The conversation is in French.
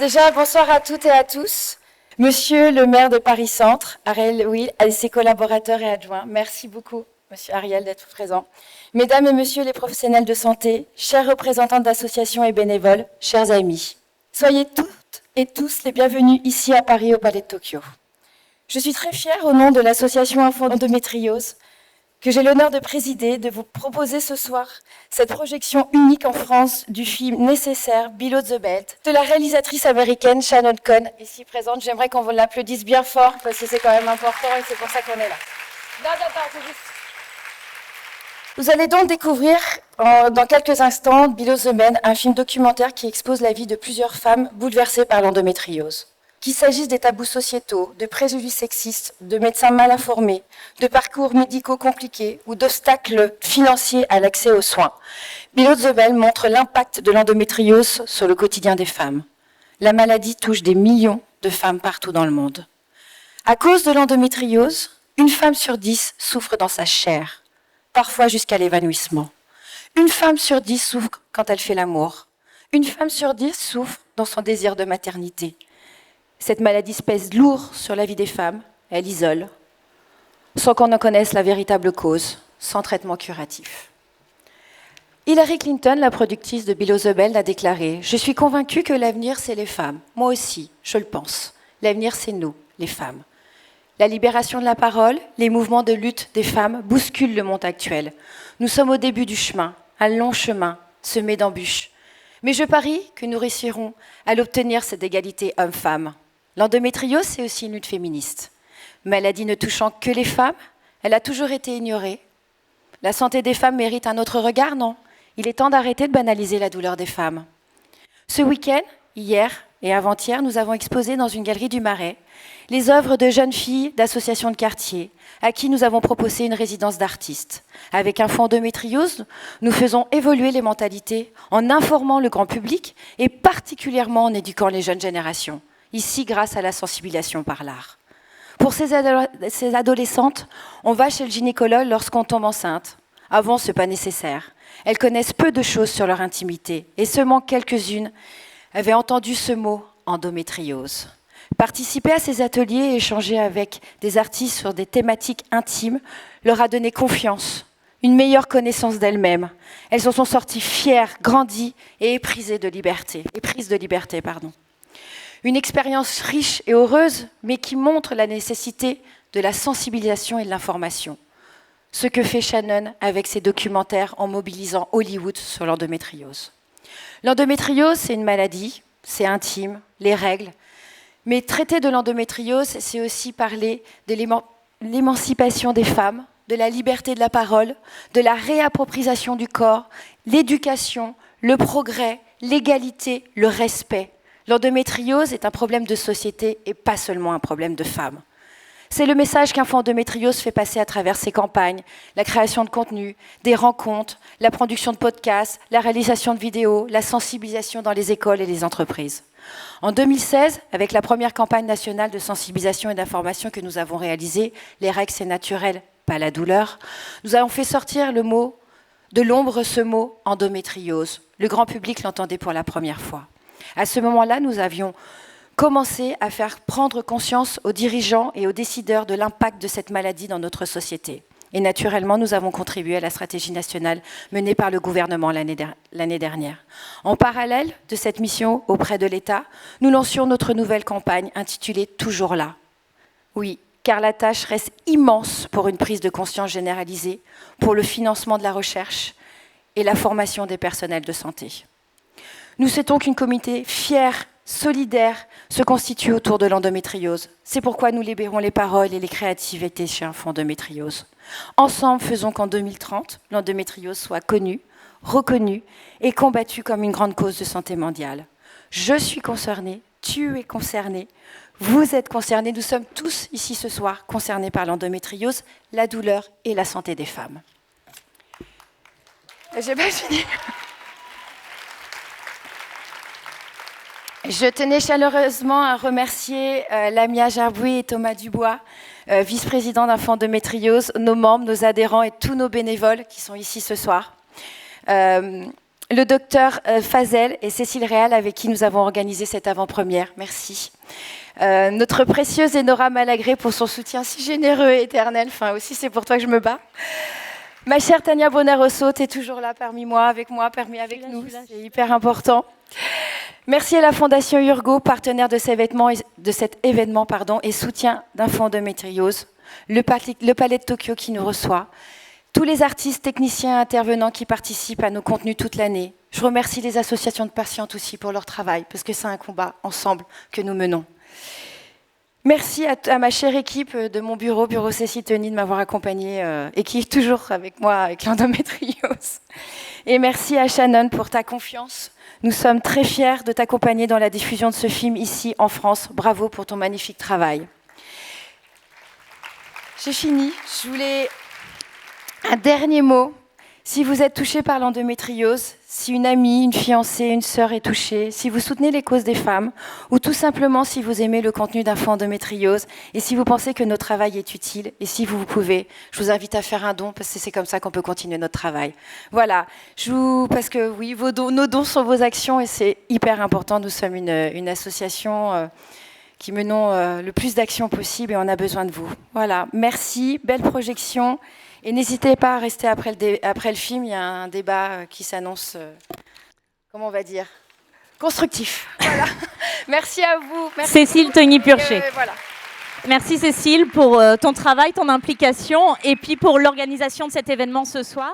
Déjà, bonsoir à toutes et à tous. Monsieur le maire de Paris-Centre, Ariel Will, et ses collaborateurs et adjoints, merci beaucoup, monsieur Ariel, d'être présent. Mesdames et messieurs les professionnels de santé, chers représentants d'associations et bénévoles, chers amis, soyez toutes et tous les bienvenus ici à Paris, au Palais de Tokyo. Je suis très fière, au nom de l'association Endométriose, que j'ai l'honneur de présider, de vous proposer ce soir cette projection unique en France du film nécessaire Below the Belt de la réalisatrice américaine Shannon Cohn, ici présente. J'aimerais qu'on l'applaudisse bien fort parce que c'est quand même important et c'est pour ça qu'on est là. Vous allez donc découvrir dans quelques instants Below the Belt, un film documentaire qui expose la vie de plusieurs femmes bouleversées par l'endométriose. Qu'il s'agisse des tabous sociétaux, de préjugés sexistes, de médecins mal informés, de parcours médicaux compliqués ou d'obstacles financiers à l'accès aux soins, Below the Belt montre l'impact de l'endométriose sur le quotidien des femmes. La maladie touche des millions de femmes partout dans le monde. À cause de l'endométriose, une femme sur 10 souffre dans sa chair, parfois jusqu'à l'évanouissement. Une femme sur 10 souffre quand elle fait l'amour. Une femme sur 10 souffre dans son désir de maternité. Cette maladie pèse lourd sur la vie des femmes, elle isole, sans qu'on en connaisse la véritable cause, sans traitement curatif. Hillary Clinton, la productrice de Below the Belt, a déclaré « Je suis convaincue que l'avenir, c'est les femmes. Moi aussi, je le pense. L'avenir, c'est nous, les femmes. » La libération de la parole, les mouvements de lutte des femmes bousculent le monde actuel. Nous sommes au début du chemin, un long chemin, semé d'embûches. Mais je parie que nous réussirons à l'obtenir, cette égalité homme-femme. L'endométriose, c'est aussi une lutte féministe. Maladie ne touchant que les femmes, elle a toujours été ignorée. La santé des femmes mérite un autre regard, non? Il est temps d'arrêter de banaliser la douleur des femmes. Ce week-end, hier et avant-hier, nous avons exposé dans une galerie du Marais les œuvres de jeunes filles d'associations de quartier à qui nous avons proposé une résidence d'artistes. Avec un fonds endométriose, nous faisons évoluer les mentalités en informant le grand public et particulièrement en éduquant les jeunes générations. Ici, grâce à la sensibilisation par l'art. Pour ces adolescentes, on va chez le gynécologue lorsqu'on tombe enceinte. Avant, ce n'est pas nécessaire. Elles connaissent peu de choses sur leur intimité, et seulement quelques-unes avaient entendu ce mot « endométriose ». Participer à ces ateliers et échanger avec des artistes sur des thématiques intimes leur a donné confiance, une meilleure connaissance d'elles-mêmes. Elles en sont sorties fières, grandies et éprises de liberté. Une expérience riche et heureuse, mais qui montre la nécessité de la sensibilisation et de l'information. Ce que fait Shannon avec ses documentaires en mobilisant Hollywood sur l'endométriose. L'endométriose, c'est une maladie, c'est intime, les règles. Mais traiter de l'endométriose, c'est aussi parler de l'émancipation des femmes, de la liberté de la parole, de la réappropriation du corps, l'éducation, le progrès, l'égalité, le respect. L'endométriose est un problème de société et pas seulement un problème de femmes. C'est le message qu'un fonds endométriose fait passer à travers ses campagnes, la création de contenu, des rencontres, la production de podcasts, la réalisation de vidéos, la sensibilisation dans les écoles et les entreprises. En 2016, avec la première campagne nationale de sensibilisation et d'information que nous avons réalisée, « Les règles, c'est naturel, pas la douleur », nous avons fait sortir de l'ombre ce mot « endométriose ». Le grand public l'entendait pour la première fois. À ce moment-là, nous avions commencé à faire prendre conscience aux dirigeants et aux décideurs de l'impact de cette maladie dans notre société. Et naturellement, nous avons contribué à la stratégie nationale menée par le gouvernement l'année dernière. En parallèle de cette mission auprès de l'État, nous lancions notre nouvelle campagne intitulée « Toujours là ». Oui, car la tâche reste immense pour une prise de conscience généralisée, pour le financement de la recherche et la formation des personnels de santé. Nous souhaitons qu'une communauté fière, solidaire, se constitue autour de l'endométriose. C'est pourquoi nous libérons les paroles et les créativités chez un fonds endométriose. Ensemble, faisons qu'en 2030, l'endométriose soit connue, reconnue et combattue comme une grande cause de santé mondiale. Je suis concernée, tu es concerné, vous êtes concernés, nous sommes tous ici ce soir concernés par l'endométriose, la douleur et la santé des femmes. J'ai pas fini. Je tenais chaleureusement à remercier Lamia Gerboué et Thomas Dubois, vice-président d'un fonds endométriose, nos membres, nos adhérents et tous nos bénévoles qui sont ici ce soir. le docteur Fazel et Cécile Réal, avec qui nous avons organisé cette avant-première. Merci. Notre précieuse Enora Malagré pour son soutien si généreux et éternel. Enfin, aussi, c'est pour toi que je me bats. Ma chère Tania Bonner-Rosso, tu es toujours là parmi moi, avec nous. C'est hyper important. Merci à la Fondation Urgo, partenaire de cet événement et soutien d'endométriose. Le Palais de Tokyo qui nous reçoit. Tous les artistes, techniciens, intervenants qui participent à nos contenus toute l'année. Je remercie les associations de patientes aussi pour leur travail, parce que c'est un combat ensemble que nous menons. Merci à ma chère équipe de mon bureau Cécile Tony, de m'avoir accompagnée et qui est toujours avec moi avec l'endométriose. Et merci à Shannon pour ta confiance. Nous sommes très fiers de t'accompagner dans la diffusion de ce film ici en France. Bravo pour ton magnifique travail. J'ai fini. Je voulais un dernier mot. Si vous êtes touché par l'endométriose, si une amie, une fiancée, une sœur est touchée, si vous soutenez les causes des femmes, ou tout simplement si vous aimez le contenu d'Info Endométriose, et si vous pensez que notre travail est utile, et si vous pouvez, je vous invite à faire un don, parce que c'est comme ça qu'on peut continuer notre travail. Voilà, parce que oui, nos dons sont vos actions, et c'est hyper important. Nous sommes une association qui menons le plus d'actions possible, et on a besoin de vous. Voilà, merci, belle projection. Et n'hésitez pas à rester après le film, il y a un débat qui s'annonce, comment on va dire, constructif. Voilà. Merci à vous. Merci Cécile Tony-Purcher. Voilà. Merci Cécile pour ton travail, ton implication et puis pour l'organisation de cet événement ce soir.